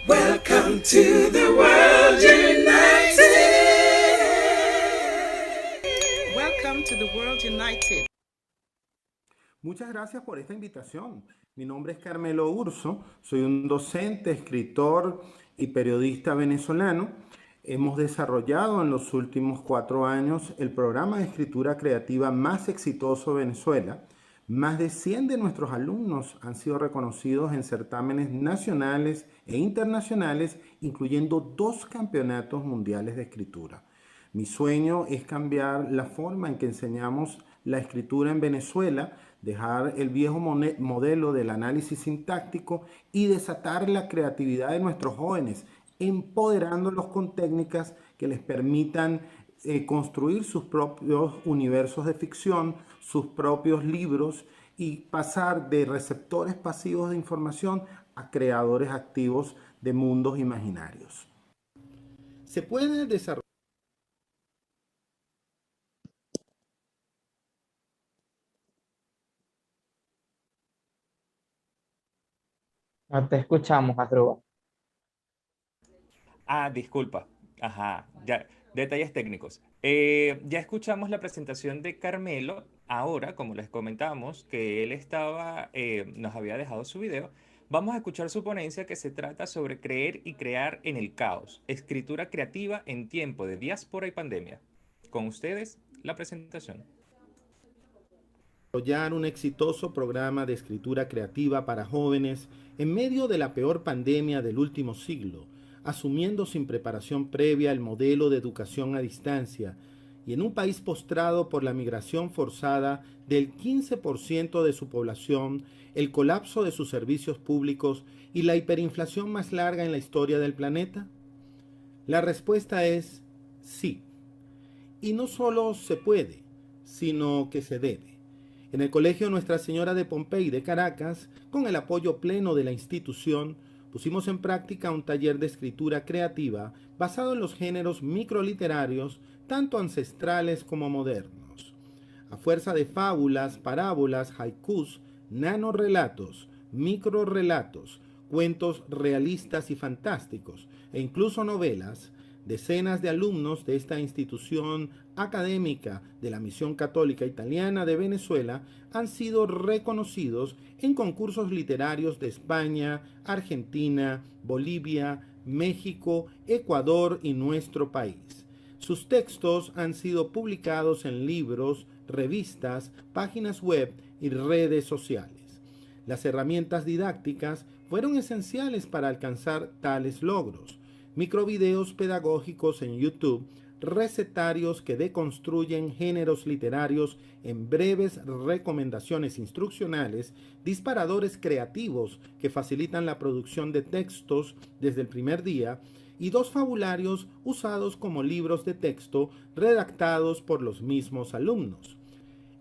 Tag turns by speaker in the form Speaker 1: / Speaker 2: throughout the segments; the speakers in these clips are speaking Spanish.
Speaker 1: Welcome to the World United. Welcome to the World United.
Speaker 2: Muchas gracias por esta invitación. Mi nombre es Carmelo Urso, soy un docente, escritor y periodista venezolano. Hemos desarrollado en los últimos 4 años el programa de escritura creativa más exitoso de Venezuela. Más de 100 de nuestros alumnos han sido reconocidos en certámenes nacionales e internacionales, incluyendo 2 campeonatos mundiales de escritura. Mi sueño es cambiar la forma en que enseñamos la escritura en Venezuela, dejar el viejo modelo del análisis sintáctico y desatar la creatividad de nuestros jóvenes, empoderándolos con técnicas que les permitan construir sus propios universos de ficción, sus propios libros y pasar de receptores pasivos de información a creadores activos de mundos imaginarios. Se puede desarrollar.
Speaker 3: No te escuchamos, Asdrúbal.
Speaker 4: Disculpa. Ajá, ya, detalles técnicos. Ya escuchamos la presentación de Carmelo. Ahora, como les comentamos, que él nos había dejado su video, vamos a escuchar su ponencia que se trata sobre creer y crear en el caos, escritura creativa en tiempo de diáspora y pandemia. Con ustedes, la presentación.
Speaker 2: Desarrollar un exitoso programa de escritura creativa para jóvenes en medio de la peor pandemia del último siglo, asumiendo sin preparación previa el modelo de educación a distancia y en un país postrado por la migración forzada del 15% de su población, el colapso de sus servicios públicos y la hiperinflación más larga en la historia del planeta? La respuesta es sí. Y no solo se puede, sino que se debe. En el Colegio Nuestra Señora de Pompey de Caracas, con el apoyo pleno de la institución, pusimos en práctica un taller de escritura creativa basado en los géneros microliterarios, tanto ancestrales como modernos. A fuerza de fábulas, parábolas, haikus, nanorrelatos, microrrelatos, cuentos realistas y fantásticos, e incluso novelas, decenas de alumnos de esta institución académica de la Misión Católica Italiana de Venezuela han sido reconocidos en concursos literarios de España, Argentina, Bolivia, México, Ecuador y nuestro país. Sus textos han sido publicados en libros, revistas, páginas web y redes sociales. Las herramientas didácticas fueron esenciales para alcanzar tales logros. Microvideos pedagógicos en YouTube, recetarios que deconstruyen géneros literarios en breves recomendaciones instruccionales, disparadores creativos que facilitan la producción de textos desde el primer día, y 2 fabularios usados como libros de texto redactados por los mismos alumnos.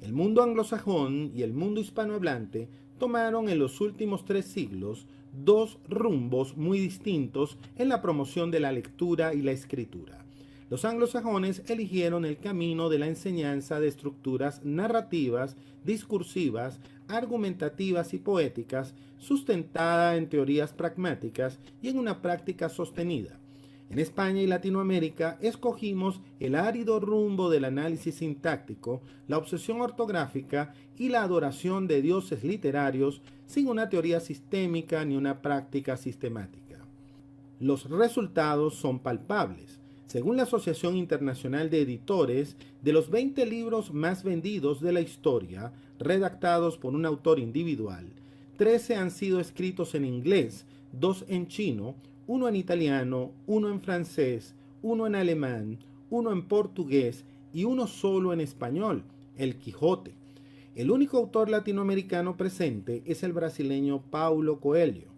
Speaker 2: El mundo anglosajón y el mundo hispanohablante tomaron en los últimos 3 siglos 2 rumbos muy distintos en la promoción de la lectura y la escritura. Los anglosajones eligieron el camino de la enseñanza de estructuras narrativas, discursivas, argumentativas y poéticas, sustentada en teorías pragmáticas y en una práctica sostenida. En España y Latinoamérica escogimos el árido rumbo del análisis sintáctico, la obsesión ortográfica y la adoración de dioses literarios sin una teoría sistémica ni una práctica sistemática. Los resultados son palpables. Según la Asociación Internacional de Editores, de los 20 libros más vendidos de la historia, redactados por un autor individual, 13 han sido escritos en inglés, 2 en chino, 1 en italiano, 1 en francés, 1 en alemán, 1 en portugués y 1 solo en español, El Quijote. El único autor latinoamericano presente es el brasileño Paulo Coelho.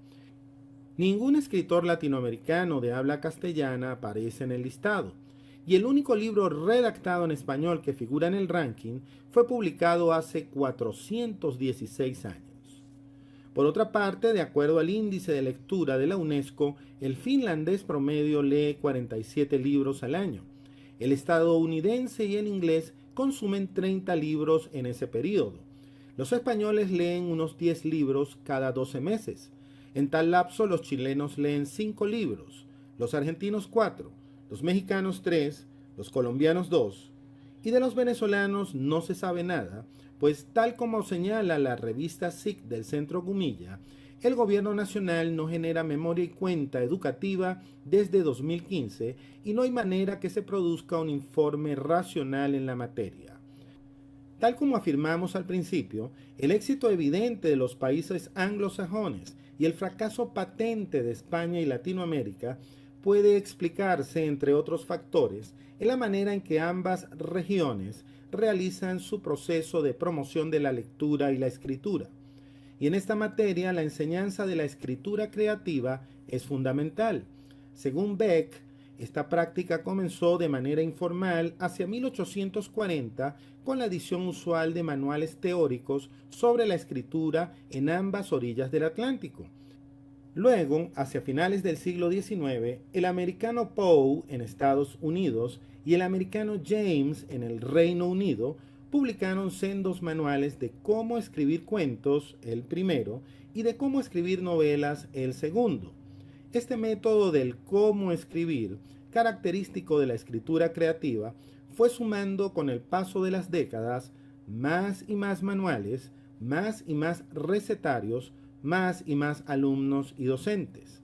Speaker 2: Ningún escritor latinoamericano de habla castellana aparece en el listado, y el único libro redactado en español que figura en el ranking fue publicado hace 416 años. Por otra parte, de acuerdo al índice de lectura de la UNESCO, el finlandés promedio lee 47 libros al año. El estadounidense y el inglés consumen 30 libros en ese periodo. Los españoles leen unos 10 libros cada 12 meses. En tal lapso, los chilenos leen 5 libros, los argentinos 4, los mexicanos 3, los colombianos 2, y de los venezolanos no se sabe nada, pues tal como señala la revista SIC del Centro Gumilla, el gobierno nacional no genera memoria y cuenta educativa desde 2015 y no hay manera que se produzca un informe racional en la materia. Tal como afirmamos al principio, el éxito evidente de los países anglosajones y el fracaso patente de España y Latinoamérica puede explicarse, entre otros factores, en la manera en que ambas regiones realizan su proceso de promoción de la lectura y la escritura. Y en esta materia, la enseñanza de la escritura creativa es fundamental. Según Beck, esta práctica comenzó de manera informal hacia 1840 con la edición usual de manuales teóricos sobre la escritura en ambas orillas del Atlántico. Luego, hacia finales del siglo XIX, el americano Poe en Estados Unidos y el americano James en el Reino Unido publicaron sendos manuales de cómo escribir cuentos, el primero, y de cómo escribir novelas, el segundo. Este método del cómo escribir, característico de la escritura creativa, fue sumando con el paso de las décadas más y más manuales, más y más recetarios, más y más alumnos y docentes.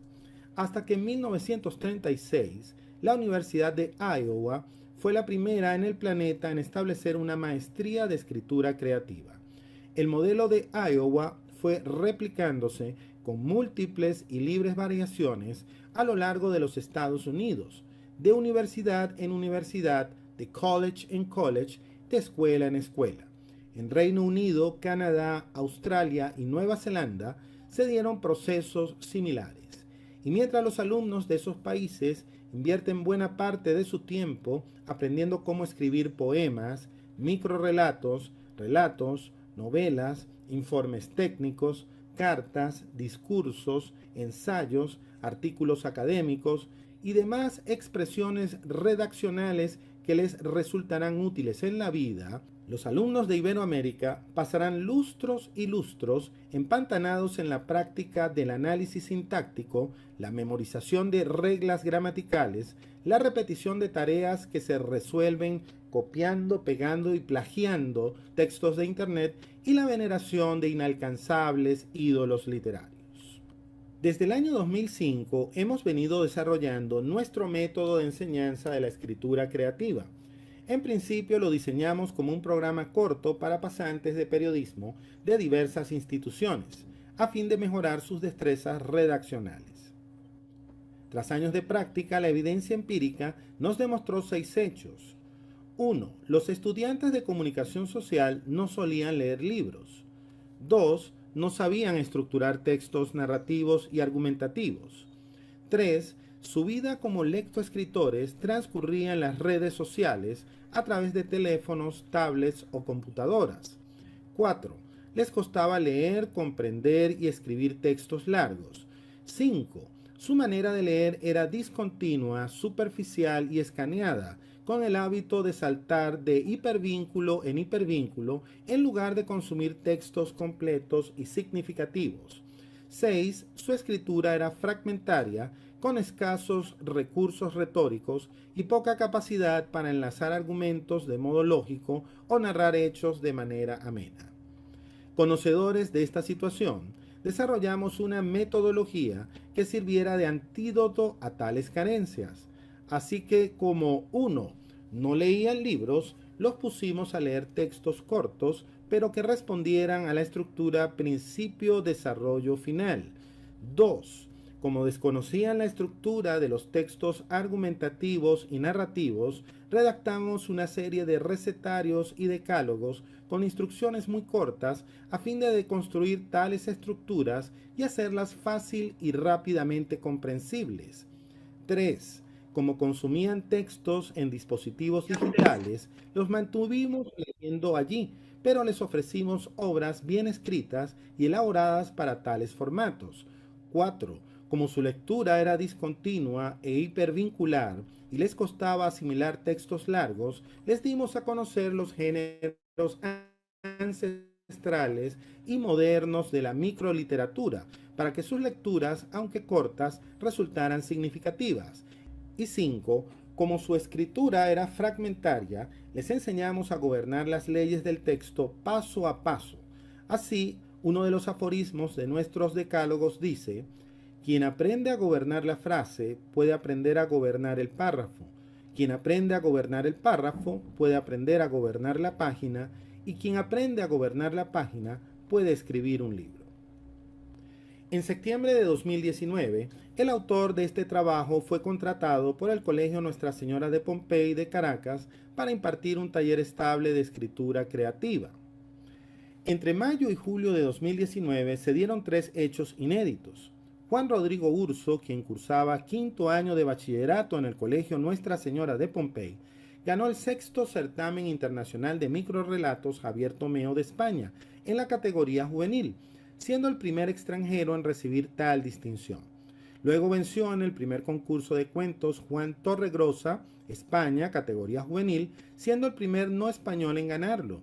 Speaker 2: Hasta que en 1936, la Universidad de Iowa fue la primera en el planeta en establecer una maestría de escritura creativa. El modelo de Iowa fue replicándose con múltiples y libres variaciones a lo largo de los Estados Unidos, de universidad en universidad, de college en college, de escuela en escuela. En Reino Unido, Canadá, Australia y Nueva Zelanda se dieron procesos similares. Y mientras los alumnos de esos países invierten buena parte de su tiempo aprendiendo cómo escribir poemas, microrrelatos, relatos, novelas, informes técnicos, cartas, discursos, ensayos, artículos académicos y demás expresiones redaccionales que les resultarán útiles en la vida, los alumnos de Iberoamérica pasarán lustros y lustros empantanados en la práctica del análisis sintáctico, la memorización de reglas gramaticales, la repetición de tareas que se resuelven copiando, pegando y plagiando textos de Internet y la veneración de inalcanzables ídolos literarios. Desde el año 2005 hemos venido desarrollando nuestro método de enseñanza de la escritura creativa. En principio lo diseñamos como un programa corto para pasantes de periodismo de diversas instituciones, a fin de mejorar sus destrezas redaccionales. Tras años de práctica, la evidencia empírica nos demostró 6 hechos. 1. Los estudiantes de comunicación social no solían leer libros. 2. No sabían estructurar textos narrativos y argumentativos. 3. Su vida como lectoescritores transcurría en las redes sociales a través de teléfonos, tablets o computadoras. 4. Les costaba leer, comprender y escribir textos largos. 5. Su manera de leer era discontinua, superficial y escaneada, con el hábito de saltar de hipervínculo en hipervínculo en lugar de consumir textos completos y significativos. 6. Su escritura era fragmentaria, con escasos recursos retóricos y poca capacidad para enlazar argumentos de modo lógico o narrar hechos de manera amena. Conocedores de esta situación, desarrollamos una metodología que sirviera de antídoto a tales carencias. Así que como 1. No leían libros, los pusimos a leer textos cortos, pero que respondieran a la estructura principio-desarrollo-final. 2. Como desconocían la estructura de los textos argumentativos y narrativos, redactamos una serie de recetarios y decálogos con instrucciones muy cortas a fin de deconstruir tales estructuras y hacerlas fácil y rápidamente comprensibles. 3. Como consumían textos en dispositivos digitales, los mantuvimos leyendo allí, pero les ofrecimos obras bien escritas y elaboradas para tales formatos. 4. Como su lectura era discontinua e hipervincular y les costaba asimilar textos largos, les dimos a conocer los géneros ancestrales ancestrales y modernos de la microliteratura, para que sus lecturas, aunque cortas, resultaran significativas. Y 5. Como su escritura era fragmentaria, les enseñamos a gobernar las leyes del texto paso a paso. Así, uno de los aforismos de nuestros decálogos dice: quien aprende a gobernar la frase puede aprender a gobernar el párrafo. Quien aprende a gobernar el párrafo puede aprender a gobernar la página, y quien aprende a gobernar la página puede escribir un libro. En septiembre de 2019, el autor de este trabajo fue contratado por el Colegio Nuestra Señora de Pompey de Caracas para impartir un taller estable de escritura creativa. Entre mayo y julio de 2019 se dieron 3 hechos inéditos. Juan Rodrigo Urso, quien cursaba 5º año de bachillerato en el Colegio Nuestra Señora de Pompey, ganó el 6º certamen internacional de microrrelatos Javier Tomeo de España en la categoría juvenil, siendo el primer extranjero en recibir tal distinción. Luego venció en el primer concurso de cuentos Juan Torregrosa, España, categoría juvenil, siendo el primer no español en ganarlo.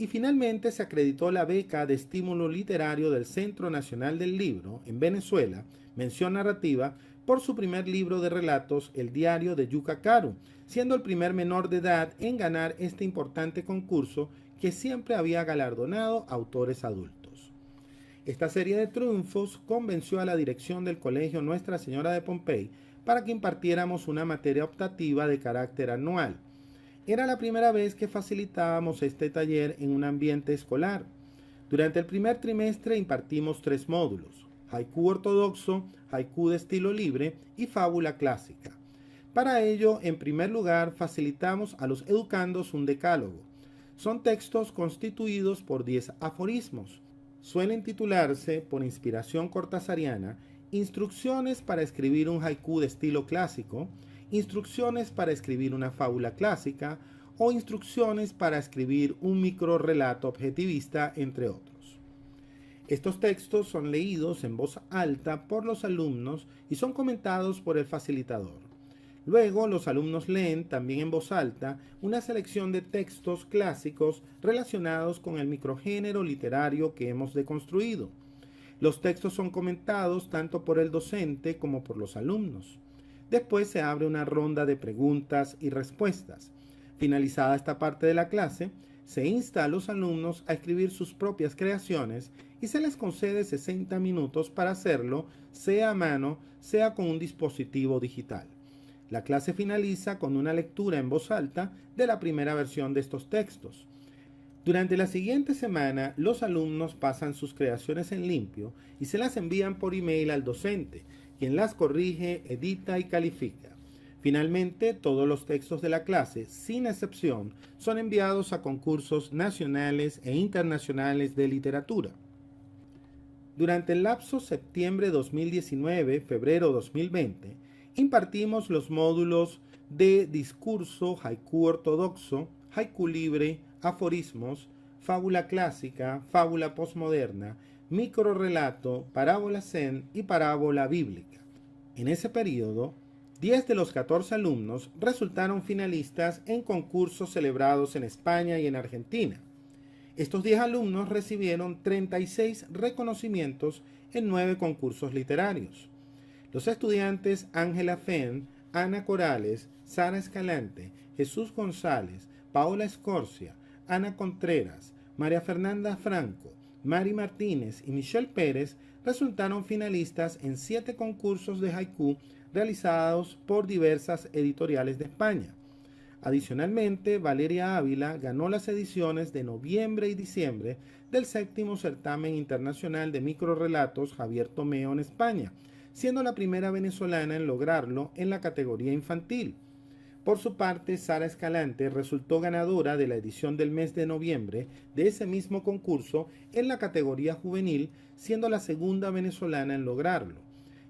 Speaker 2: Y finalmente se acreditó la beca de estímulo literario del Centro Nacional del Libro en Venezuela, mención narrativa, por su primer libro de relatos, El Diario de Yuca Caru, siendo el primer menor de edad en ganar este importante concurso que siempre había galardonado a autores adultos. Esta serie de triunfos convenció a la dirección del Colegio Nuestra Señora de Pompey para que impartiéramos una materia optativa de carácter anual. Era la primera vez que facilitábamos este taller en un ambiente escolar. Durante el primer trimestre impartimos 3 módulos: haiku ortodoxo, haiku de estilo libre y fábula clásica. Para ello, en primer lugar, facilitamos a los educandos un decálogo. Son textos constituidos por 10 aforismos. Suelen titularse, por inspiración cortasariana, Instrucciones para escribir un haiku de estilo clásico, Instrucciones para escribir una fábula clásica o Instrucciones para escribir un microrrelato objetivista, entre otros. Estos textos son leídos en voz alta por los alumnos y son comentados por el facilitador. Luego, los alumnos leen también en voz alta una selección de textos clásicos relacionados con el microgénero literario que hemos deconstruido. Los textos son comentados tanto por el docente como por los alumnos. Después se abre una ronda de preguntas y respuestas. Finalizada esta parte de la clase, se insta a los alumnos a escribir sus propias creaciones y se les concede 60 minutos para hacerlo, sea a mano, sea con un dispositivo digital. La clase finaliza con una lectura en voz alta de la primera versión de estos textos. Durante la siguiente semana, los alumnos pasan sus creaciones en limpio y se las envían por email al docente, quien las corrige, edita y califica. Finalmente, todos los textos de la clase, sin excepción, son enviados a concursos nacionales e internacionales de literatura. Durante el lapso septiembre 2019-febrero 2020, impartimos los módulos de discurso, haiku ortodoxo, haiku libre, aforismos, fábula clásica, fábula posmoderna, microrrelato, parábola zen y parábola bíblica. En ese periodo, 10 de los 14 alumnos resultaron finalistas en concursos celebrados en España y en Argentina. Estos 10 alumnos recibieron 36 reconocimientos en 9 concursos literarios. Los estudiantes Ángela Fenn, Ana Corales, Sara Escalante, Jesús González, Paola Escorcia, Ana Contreras, María Fernanda Franco, Mari Martínez y Michelle Pérez resultaron finalistas en 7 concursos de haiku realizados por diversas editoriales de España. Adicionalmente, Valeria Ávila ganó las ediciones de noviembre y diciembre del 7º certamen internacional de microrrelatos Javier Tomeo en España, siendo la primera venezolana en lograrlo en la categoría infantil. Por su parte, Sara Escalante resultó ganadora de la edición del mes de noviembre de ese mismo concurso en la categoría juvenil, siendo la segunda venezolana en lograrlo.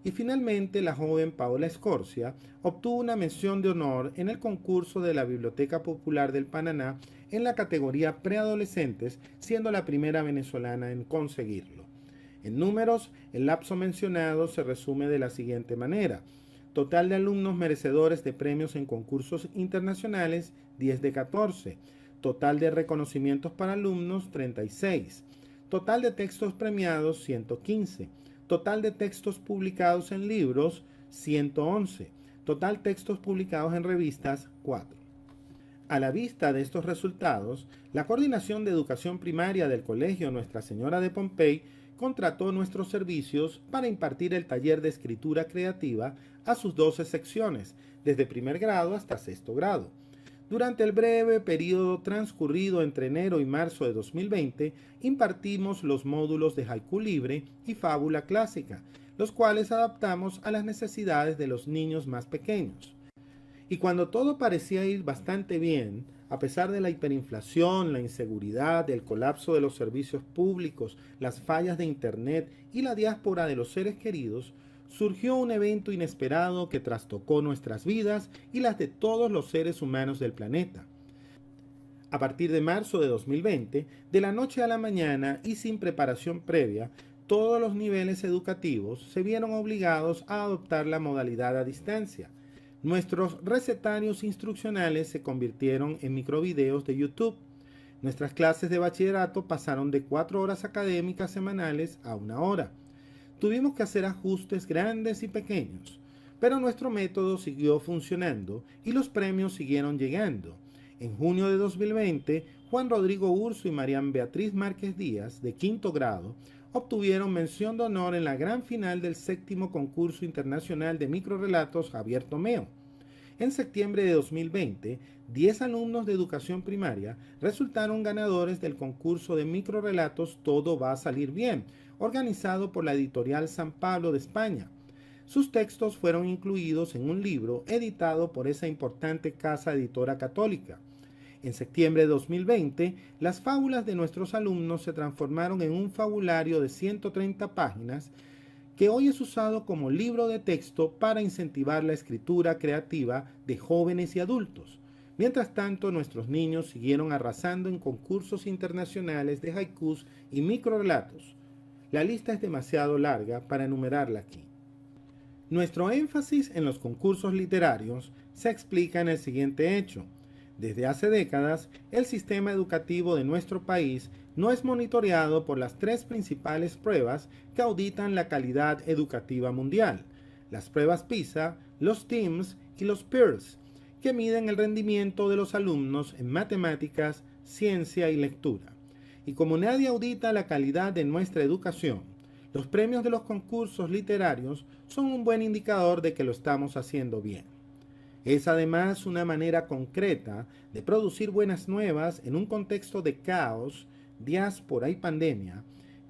Speaker 2: Y finalmente, la joven Paola Escorcia obtuvo una mención de honor en el concurso de la Biblioteca Popular del Paraná en la categoría preadolescentes, siendo la primera venezolana en conseguirlo. En números, el lapso mencionado se resume de la siguiente manera: total de alumnos merecedores de premios en concursos internacionales, 10 de 14. Total de reconocimientos para alumnos, 36. Total de textos premiados, 115. Total de textos publicados en libros, 111. Total textos publicados en revistas, 4. A la vista de estos resultados, la Coordinación de Educación Primaria del Colegio Nuestra Señora de Pompey contrató nuestros servicios para impartir el taller de escritura creativa a sus 12 secciones, desde primer grado hasta sexto grado. Durante el breve periodo transcurrido entre enero y marzo de 2020, impartimos los módulos de haiku libre y fábula clásica, los cuales adaptamos a las necesidades de los niños más pequeños. Y cuando todo parecía ir bastante bien, a pesar de la hiperinflación, la inseguridad, el colapso de los servicios públicos, las fallas de Internet y la diáspora de los seres queridos, surgió un evento inesperado que trastocó nuestras vidas y las de todos los seres humanos del planeta. A partir de marzo de 2020, de la noche a la mañana y sin preparación previa, todos los niveles educativos se vieron obligados a adoptar la modalidad a distancia. Nuestros recetarios instruccionales se convirtieron en microvideos de YouTube. Nuestras clases de bachillerato pasaron de 4 horas académicas semanales a 1 hora. Tuvimos que hacer ajustes grandes y pequeños, pero nuestro método siguió funcionando y los premios siguieron llegando. En junio de 2020, Juan Rodrigo Urso y Marian Beatriz Márquez Díaz, de quinto grado, obtuvieron mención de honor en la gran final del 7º concurso internacional de microrelatos Javier Tomeo. En septiembre de 2020, 10 alumnos de educación primaria resultaron ganadores del concurso de microrelatos Todo va a salir bien, organizado por la editorial San Pablo de España. Sus textos fueron incluidos en un libro editado por esa importante casa editora católica. En septiembre de 2020, las fábulas de nuestros alumnos se transformaron en un fabulario de 130 páginas que hoy es usado como libro de texto para incentivar la escritura creativa de jóvenes y adultos. Mientras tanto, nuestros niños siguieron arrasando en concursos internacionales de haikus y microrelatos. La lista es demasiado larga para enumerarla aquí. Nuestro énfasis en los concursos literarios se explica en el siguiente hecho. Desde hace décadas, el sistema educativo de nuestro país no es monitoreado por las 3 principales pruebas que auditan la calidad educativa mundial: las pruebas PISA, los TIMSS y los PIRLS, que miden el rendimiento de los alumnos en matemáticas, ciencia y lectura. Y como nadie audita la calidad de nuestra educación, los premios de los concursos literarios son un buen indicador de que lo estamos haciendo bien. Es además una manera concreta de producir buenas nuevas en un contexto de caos, diáspora y pandemia,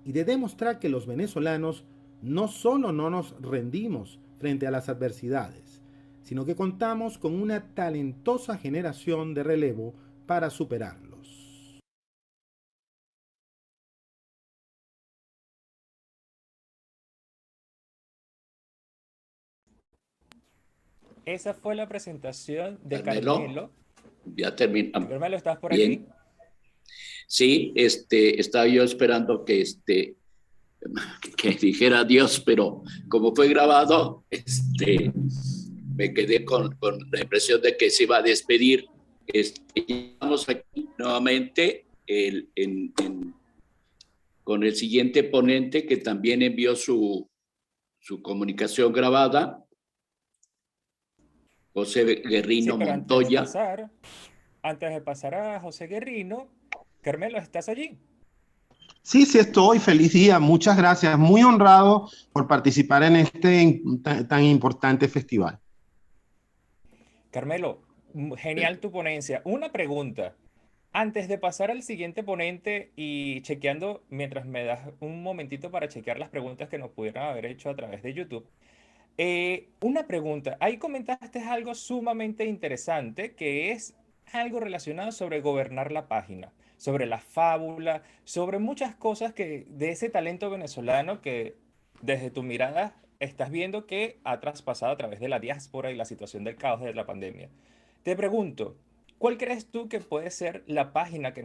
Speaker 2: y de demostrar que los venezolanos no solo no nos rendimos frente a las adversidades, sino que contamos con una talentosa generación de relevo para superarlos.
Speaker 4: Esa fue la presentación de
Speaker 1: Carmelo,
Speaker 4: Carmelo.
Speaker 1: ya terminamos.
Speaker 4: Carmelo, ¿estás por
Speaker 1: Bien.
Speaker 4: aquí?
Speaker 1: Sí, estaba yo esperando que dijera adiós, pero como fue grabado, me quedé con la impresión de que se iba a despedir. Estamos aquí nuevamente con el siguiente ponente que también envió su comunicación grabada, José Guerrino
Speaker 4: Sí, pero
Speaker 1: Montoya.
Speaker 4: antes de pasar a José Guerrino, Carmelo, ¿estás allí?
Speaker 5: Sí, sí estoy. Feliz día. Muchas gracias. Muy honrado por participar en este tan importante festival.
Speaker 4: Carmelo, genial tu ponencia. Una pregunta. Antes de pasar al siguiente ponente y chequeando, mientras me das un momentito para chequear las preguntas que nos pudieran haber hecho a través de YouTube. Una pregunta. Ahí comentaste algo sumamente interesante que es algo relacionado sobre gobernar la página, sobre la fábula, sobre muchas cosas que de ese talento venezolano que desde tu mirada estás viendo que ha traspasado a través de la diáspora y la situación del caos de la pandemia. Te pregunto, ¿cuál crees tú que puede ser la página que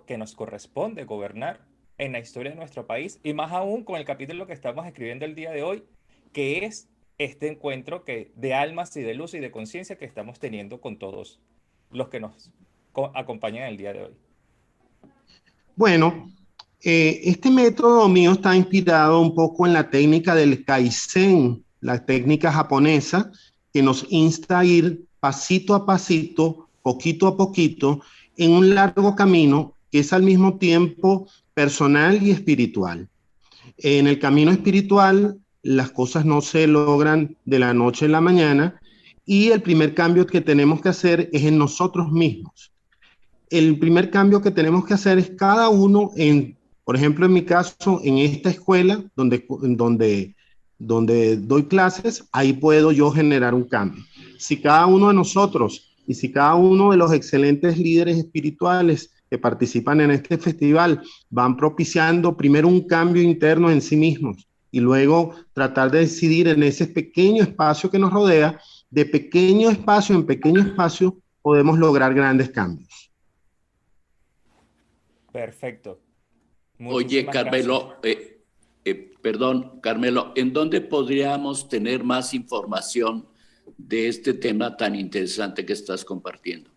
Speaker 4: que nos corresponde gobernar en la historia de nuestro país? Y más aún con el capítulo que estamos escribiendo el día de hoy, que es este encuentro de almas y de luz y de conciencia que estamos teniendo con todos los que nos acompañan el día de hoy.
Speaker 5: Bueno, este método mío está inspirado un poco en la técnica del Kaizen, la técnica japonesa, que nos insta a ir pasito a pasito, poquito a poquito, en un largo camino que es al mismo tiempo personal y espiritual. En el camino espiritual, las cosas no se logran de la noche a la mañana y el primer cambio que tenemos que hacer es en nosotros mismos. El primer cambio que tenemos que hacer es cada uno por ejemplo, en mi caso, en esta escuela donde doy clases, ahí puedo yo generar un cambio. Si cada uno de nosotros y si cada uno de los excelentes líderes espirituales que participan en este festival van propiciando primero un cambio interno en sí mismos y luego tratar de decidir en ese pequeño espacio que nos rodea, de pequeño espacio en pequeño espacio, podemos lograr grandes cambios.
Speaker 4: Perfecto.
Speaker 1: Oye,
Speaker 4: Muchísimas gracias.
Speaker 1: Carmelo, perdón, Carmelo, ¿en dónde podríamos tener más información de este tema tan interesante que estás compartiendo?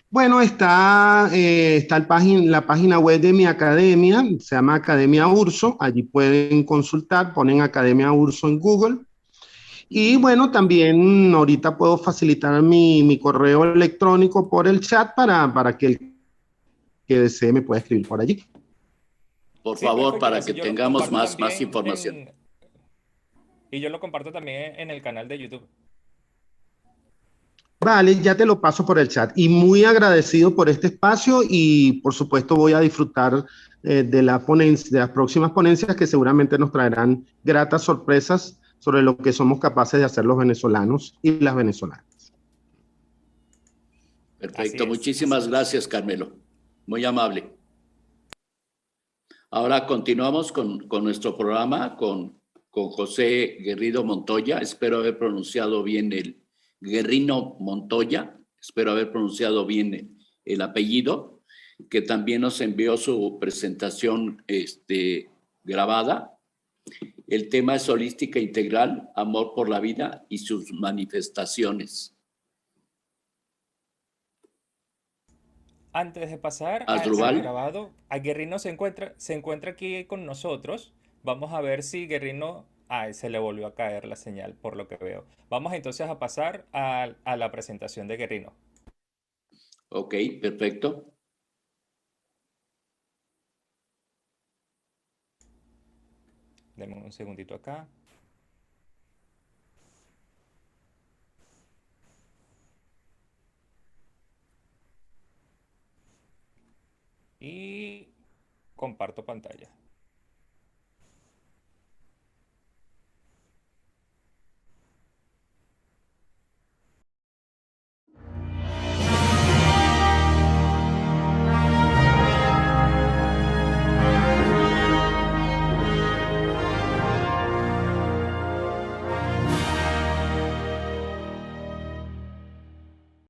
Speaker 5: Bueno, está la página web de mi academia, se llama Academia Urso, allí pueden consultar, ponen Academia Urso en Google. Y bueno, también ahorita puedo facilitar mi correo electrónico por el chat para que el que desee me pueda escribir por allí.
Speaker 1: Por
Speaker 4: Sí,
Speaker 1: favor,
Speaker 4: perfecto.
Speaker 1: para
Speaker 4: Ese
Speaker 1: que
Speaker 4: yo lo
Speaker 1: tengamos
Speaker 4: comparto
Speaker 1: más
Speaker 4: también
Speaker 1: información.
Speaker 4: y yo lo comparto también en el canal de YouTube.
Speaker 5: Vale, ya te lo paso por el chat. Y muy agradecido por este espacio y por supuesto voy a disfrutar de de las próximas ponencias que seguramente nos traerán gratas sorpresas sobre lo que somos capaces de hacer los venezolanos y las venezolanas.
Speaker 4: Así
Speaker 1: Perfecto,
Speaker 4: es.
Speaker 1: muchísimas gracias, Carmelo. Muy amable. Ahora continuamos con nuestro programa con José Guerrido Montoya. Espero haber pronunciado bien Guerrino Montoya. Espero haber pronunciado bien el apellido, que también nos envió su presentación grabada. El tema es holística integral, amor por la vida y sus manifestaciones.
Speaker 4: Antes de pasar al
Speaker 1: Asdrúbal.
Speaker 4: grabado, a Guerrino se encuentra aquí con nosotros. Vamos a ver si Guerrino... Ay, se le volvió a caer la señal, por lo que veo. Vamos entonces a pasar a la presentación de Guerrino.
Speaker 1: Ok, perfecto.
Speaker 4: Deme un segundito acá. Y comparto pantalla.